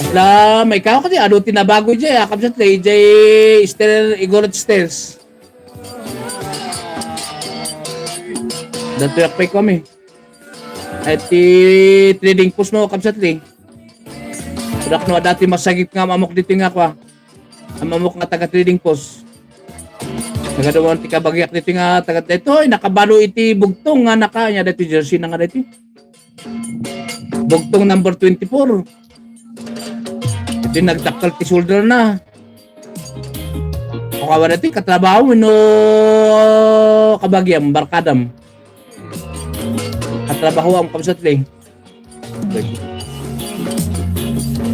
La may kao kasi ado tinabago dyan kapsat lay jay stair igorot stairs. Dato yak pay kami. At trading post mo kapsat lay. Sudak no dati masagip nga mamok dito nga kwa. Ang mamok nga taga trading post. Nagadawan ti kabagyak dito nga taga dito nakabalo iti bugtong nga nakanya dito jersey na nga dito. Bugtong number 24. Ito nagtakal ti shoulder na. O kawan natin katrabaho no kabagyam barkadam. Katrabaho ang kamsat lang.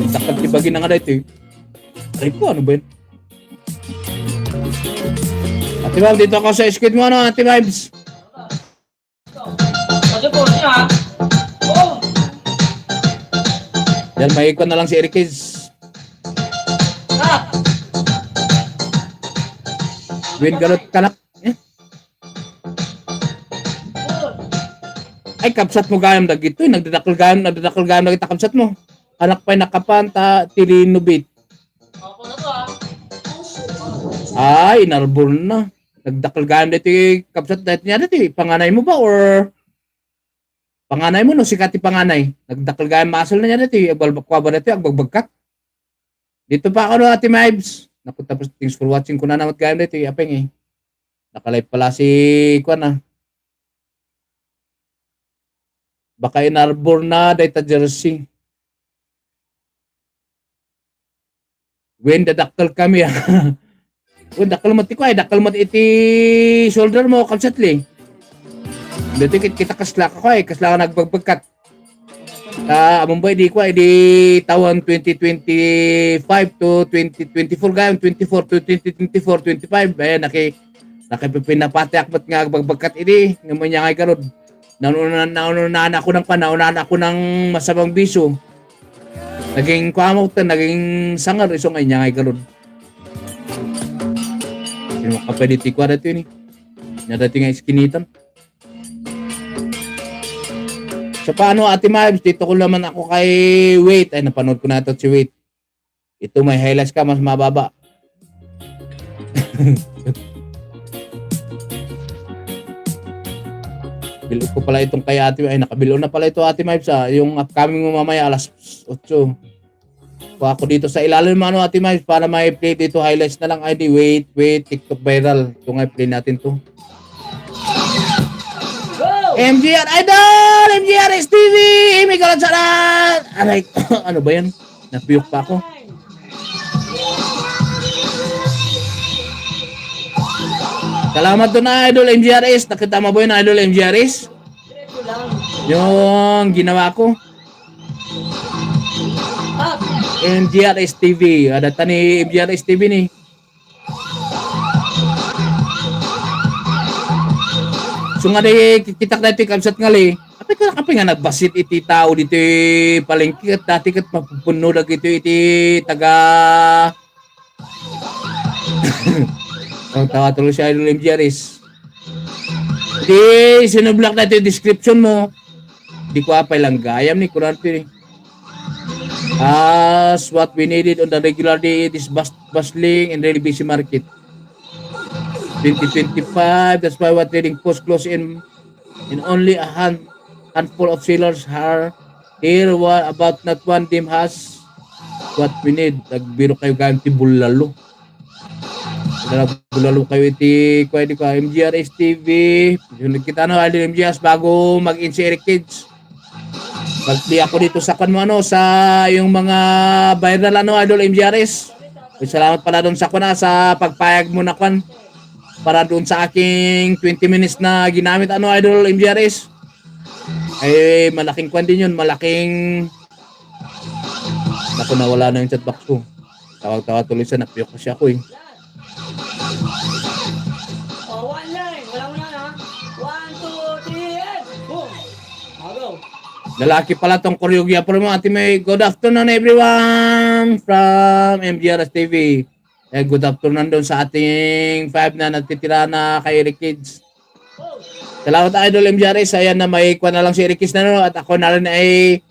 Nagtakal ti bagi na nga dito. Ay po ano ba yun? Ate Ma'am, dito ako sa skid mo ano Ate Vibes. Kasi po niya. Oo. Yan maikon na lang si Erikez. Win galot kanak. Ay kapsat mo gayam dagito nagdadakal gayam dagita kapsat mo. Anak pa'y nakapanta tilinubit. Ako na to ah. Ay inarbor na. Nagdakal gayam dito kapsat dahil niya dito. Panganay mo ba or panganay mo no sikat ti panganay. Nagdakal gayam masal na niya dito. Balbakwa ba dito agbagka. Dito pa ako no Ate Mibes. Naku, tapos thanks for watching ko na naman gayam dito. Apeng eh. Nakalive pala si Kwan ah. Baka inarbor na data jersey. When dadaktal kami ah. When dakal mo ti ko ay dakal mo iti shoulder mo kapsatli. Dito kita kasla ko ay kasla ka nagbagbagkat. Among boy di ko ay di taon 2025 to 2024 gayam 24 to 2024 25 ay nakipinapati akbat nga bagbagkat ini ngayon niya ngay karod naunan ako ng panaunan ako ng masamang biso naging kwamot naging sangar iso ngay niya ngay karod sino kapediti ko dito yun nadati nga iskinitan. So paano Ate Mibes, dito ko naman ako kay Wait. Ay napanood ko na ito si Wait. Ito may highlights ka, mas mababa. Bilo ko pala itong kay Ate. Ay nakabilo na pala ito Ate Mibes ah. Yung upcoming mo mamaya alas 8. So ako dito sa ilalim ano Ate Mibes para may play dito highlights na lang. Ay di wait, TikTok viral. Ito nga play natin to. MGR Idol! MGR STV! May kalat sa lahat! Aray, ano ba yan? Napiyok pa ako. Salamat doon na Idol MGRS. Nakita mo ba yun Idol MGRS? Yung ginawa ko. MGRS TV. Ada ni MGRS TV ni. So nga di kita dati kamsat ngali. Apay ka kapay nga nagbasit iti tao dito palengke at dati kat mapupuno na ito iti taga ang tawa tuloy si Idol MGRS. Di sinublock na ito yung description mo. Di ko apay lang gayam ni kurante ni. As what we needed on the regular day is bustling and really busy market. 2025, that's why what trading post close in only a handful of sellers are here. What about not one team has what we need? Nagbiro kayo ganti bulalo. Bulalo kayo iti ko MGRS TV. Yung kita no Idol MGRS bago mag-in si Eric Kids. Pagdi ako dito sa kanmo ano sa yung mga viral ano Idol MGRS. Salamat pala doon sa kuna sa pagpayag mo na kwan. Para doon sa aking 20 minutes na ginamit ano Idol MGRS ay malaking kwan din yun malaking naku nawala na yung chatbox ko tawag tuloy sa napiyok kasi ako eh One line wala mo na 1, 2, 3 and boom go. Lalaki pala tong choreographer mo Ate May. Good afternoon everyone from MGRS TV. Good afternoon doon sa ating 5 na nagtitira na kay Eric Kids. Salamat Idol MGRS. Ayan na may kuha na lang si Eric Kids na no. At ako na rin ay